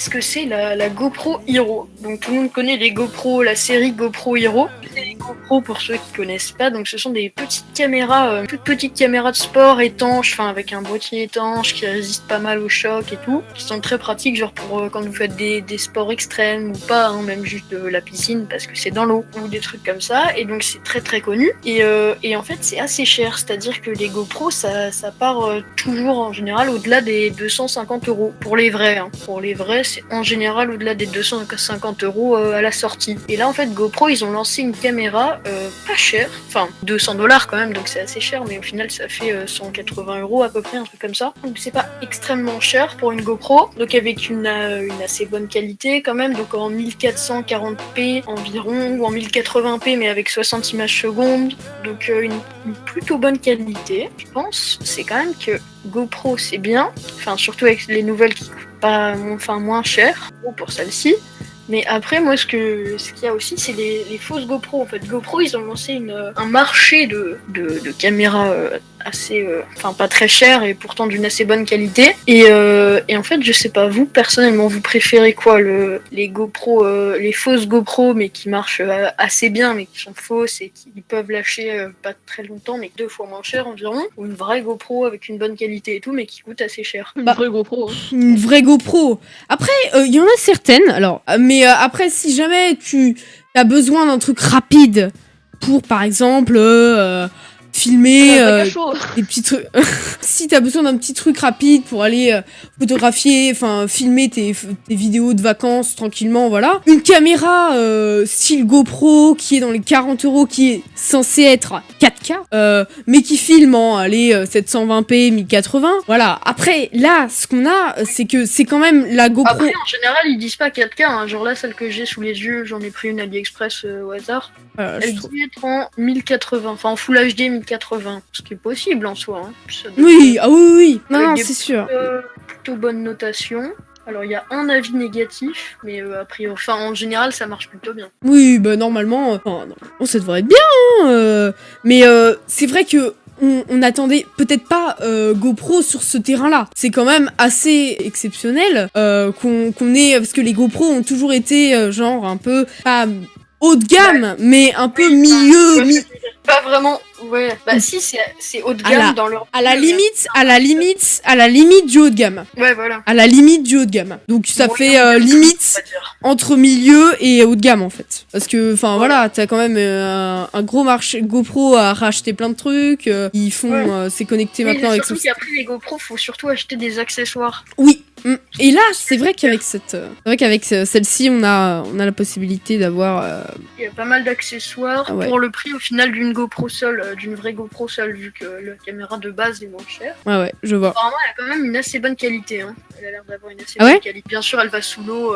ce que c'est la GoPro Hero. Donc tout le monde connaît les GoPro, la série GoPro Hero. C'est les GoPro pour ceux qui connaissent pas. Donc ce sont des petites caméras, toutes petites caméras de sport étanches, enfin avec un boîtier étanche qui résiste pas mal au choc et tout, qui sont très pratiques, genre pour quand vous faites des sports extrêmes ou pas, hein, même juste de la piscine parce que c'est dans l'eau ou des trucs comme ça. Et donc c'est très très connu. Et en fait c'est assez cher, c'est-à-dire que les GoPro ça part toujours en général au-delà des 250 € pour les vrais. Hein. Pour les vrais, c'est en général au-delà des 250 € à la sortie. Et là, en fait, GoPro, ils ont lancé une caméra pas chère, enfin 200 $ quand même, donc c'est assez cher, mais au final, ça fait 180 € à peu près, un truc comme ça. Donc c'est pas extrêmement cher pour une GoPro, donc avec une assez bonne qualité quand même, donc en 1440p environ, ou en 1080p, mais avec 60 images secondes, donc une plutôt bonne qualité, je pense. C'est quand même que GoPro c'est bien, enfin surtout avec les nouvelles qui coûtent pas, moins cher pour celle-ci. Mais après moi ce qu'il y a aussi c'est les fausses GoPro. En fait GoPro ils ont lancé un marché de caméras assez, pas très cher et pourtant d'une assez bonne qualité. Et en fait je sais pas, vous personnellement vous préférez quoi, les GoPro, les fausses GoPro mais qui marchent assez bien mais qui sont fausses et qui peuvent lâcher pas très longtemps mais 2 fois moins cher environ, ou une vraie GoPro avec une bonne qualité et tout mais qui coûte assez cher? Une vraie GoPro. Hein. Une vraie GoPro. Après, il y en a certaines, alors, mais après, si jamais tu as besoin d'un truc rapide pour, par exemple, filmer des petits trucs. Si t'as besoin d'un petit truc rapide pour aller photographier, enfin filmer tes vidéos de vacances tranquillement, voilà. Une caméra style GoPro qui est dans les 40 €, qui est censée être 4K, mais qui filme en 720p, 1080. Voilà. Après, là, ce qu'on a, c'est que c'est quand même la GoPro. Après, en général, ils disent pas 4K. Hein. Genre là, celle que j'ai sous les yeux, j'en ai pris une AliExpress au hasard. Elle dit être en 1080, enfin en Full HD 1080, ce qui est possible en soi. Hein. Oui, oui. Non, c'est sûr. Plutôt bonne notation. Alors il y a un avis négatif, mais après, en général, ça marche plutôt bien. Oui, bah normalement, ça devrait être bien. Hein, mais c'est vrai que on attendait peut-être pas GoPro sur ce terrain-là. C'est quand même assez exceptionnel qu'on ait, parce que les GoPro ont toujours été genre un peu pas haut de gamme, mais un peu milieu. Pas vraiment. Ouais. Bah si, c'est haut de gamme dans leur. À la limite du haut de gamme. Ouais, voilà. À la limite du haut de gamme. Donc ça fait limite entre milieu et haut de gamme en fait. Parce que, voilà, t'as quand même un gros marché. GoPro a racheté plein de trucs. Ils font, c'est connecté maintenant avec. Surtout qu'après les GoPro, faut surtout acheter des accessoires. Oui. Et là, c'est vrai qu'avec celle-ci, on a la possibilité d'avoir. Il y a pas mal d'accessoires pour le prix au final d'une GoPro seule, d'une vraie GoPro seule, vu que la caméra de base est moins chère. Ouais, je vois. Apparemment, elle a quand même une assez bonne qualité. Hein. Elle a l'air d'avoir une assez bonne qualité. Bien sûr, elle va sous l'eau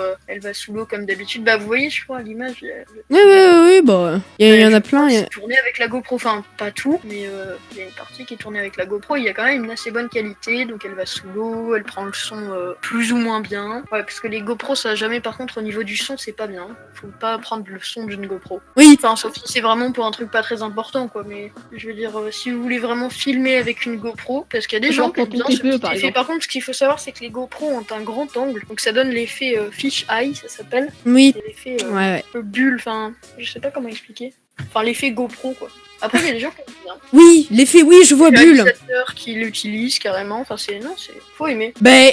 comme d'habitude. Bah, vous voyez, je crois, à l'image. Oui, bah, il y en a plein. C'est tourné avec la GoPro, enfin, pas tout, mais il y a une partie qui est tournée avec la GoPro. Il y a quand même une assez bonne qualité, donc elle va sous l'eau, elle prend le son plus ou moins bien. Ouais, parce que les GoPro, ça jamais, par contre, au niveau du son, c'est pas bien. Faut pas prendre le son d'une GoPro. Oui. Enfin, sauf si c'est vraiment pour un truc pas très important, quoi. Mais je veux dire, si vous voulez vraiment filmer avec une GoPro, parce qu'il y a des gens qui aiment bien ce petit effet. Par contre, ce qu'il faut savoir, c'est que les GoPro ont un grand angle, donc ça donne l'effet fish eye, ça s'appelle. Oui. L'effet bulle, enfin, je sais pas comment expliquer. Enfin, l'effet GoPro, quoi. Après, il y a des gens qui aiment bien. Oui, l'effet, oui, je vois bulle. Il y a des réalisateurs qui l'utilisent carrément. Enfin, faut aimer. Ben,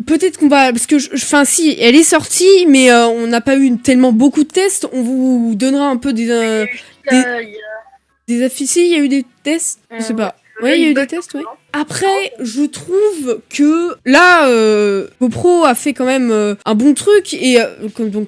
peut-être qu'on va, parce que, si, elle est sortie, mais on n'a pas eu tellement beaucoup de tests. On vous donnera un peu des affiches. Il y a eu des tests. Je sais pas. Ouais, il y a eu des tests, ouais. Après, je trouve que là, GoPro a fait quand même un bon truc et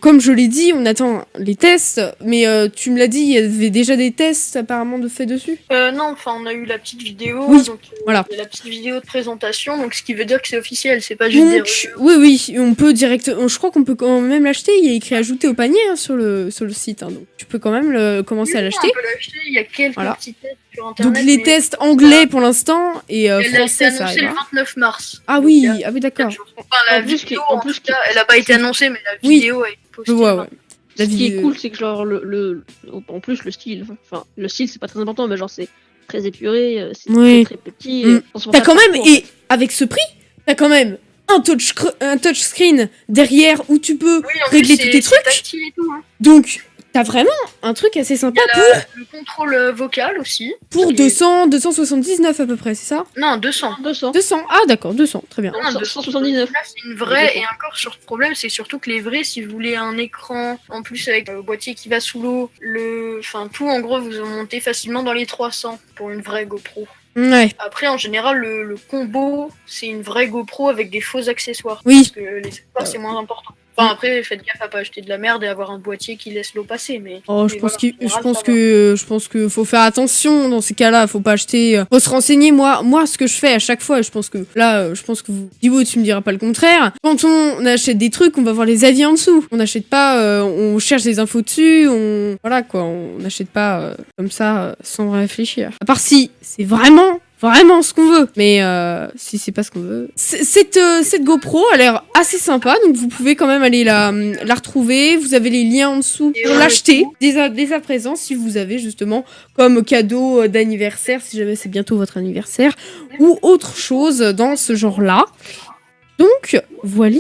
comme je l'ai dit, on attend les tests. Mais tu me l'as dit, il y avait déjà des tests apparemment de fait dessus. Non, enfin, on a eu la petite vidéo. Oui, donc, voilà. La petite vidéo de présentation, donc ce qui veut dire que c'est officiel, c'est pas juste des reviews. Oui, on peut directement. Je crois qu'on peut quand même l'acheter. Il y a écrit ajouter au panier sur le site, hein, donc tu peux quand même commencer à l'acheter. On peut l'acheter. Il y a quelques petits tests sur Internet. Donc les tests anglais pour l'instant et français, ça arrive. C'est le 29 mars. Ah oui, d'accord. Enfin, en plus, elle a pas été annoncée, mais la vidéo a été postée. Ce qui est cool, c'est que genre en plus le style, c'est pas très important, mais genre c'est très épuré, c'est très petit. T'as quand même, et avec ce prix, t'as quand même un touchscreen derrière où tu peux Oui, en régler plus, tous tes c'est trucs. tactile et tout, hein. Donc, t'as vraiment un truc assez sympa Il y a le contrôle vocal aussi. pour qui est- 279 à peu près, c'est ça? Non, 200. 200. 200, ah d'accord, 200, très bien. Non, 279. C'est une vraie, et encore sur ce problème, c'est surtout que les vrais, si vous voulez un écran, en plus avec le boîtier qui va sous l'eau, enfin tout en gros, vous en montez facilement dans les 300 pour une vraie GoPro. Ouais, Après, en général, le combo, c'est une vraie GoPro avec des faux accessoires. Oui. Parce que les accessoires, c'est moins important. Enfin, après, faites gaffe à pas acheter de la merde et avoir un boîtier qui laisse l'eau passer, mais... oh, je mais pense voilà, en général, ça va. je pense que faut faire attention dans ces cas-là, faut pas acheter, faut se renseigner. Moi, ce que je fais à chaque fois, je pense que là, je pense que Thibaut, tu me diras pas le contraire. Quand on achète des trucs, on va voir les avis en dessous. On n'achète pas, on cherche des infos dessus, voilà quoi, on n'achète pas comme ça sans réfléchir. À part si c'est vraiment ce qu'on veut. Mais si c'est pas ce qu'on veut. Cette GoPro a l'air assez sympa, donc vous pouvez quand même aller la retrouver. Vous avez les liens en dessous Et pour ouais, l'acheter dès à présent si vous avez justement comme cadeau d'anniversaire, si jamais c'est bientôt votre anniversaire, ou autre chose dans ce genre-là. Donc, voilà.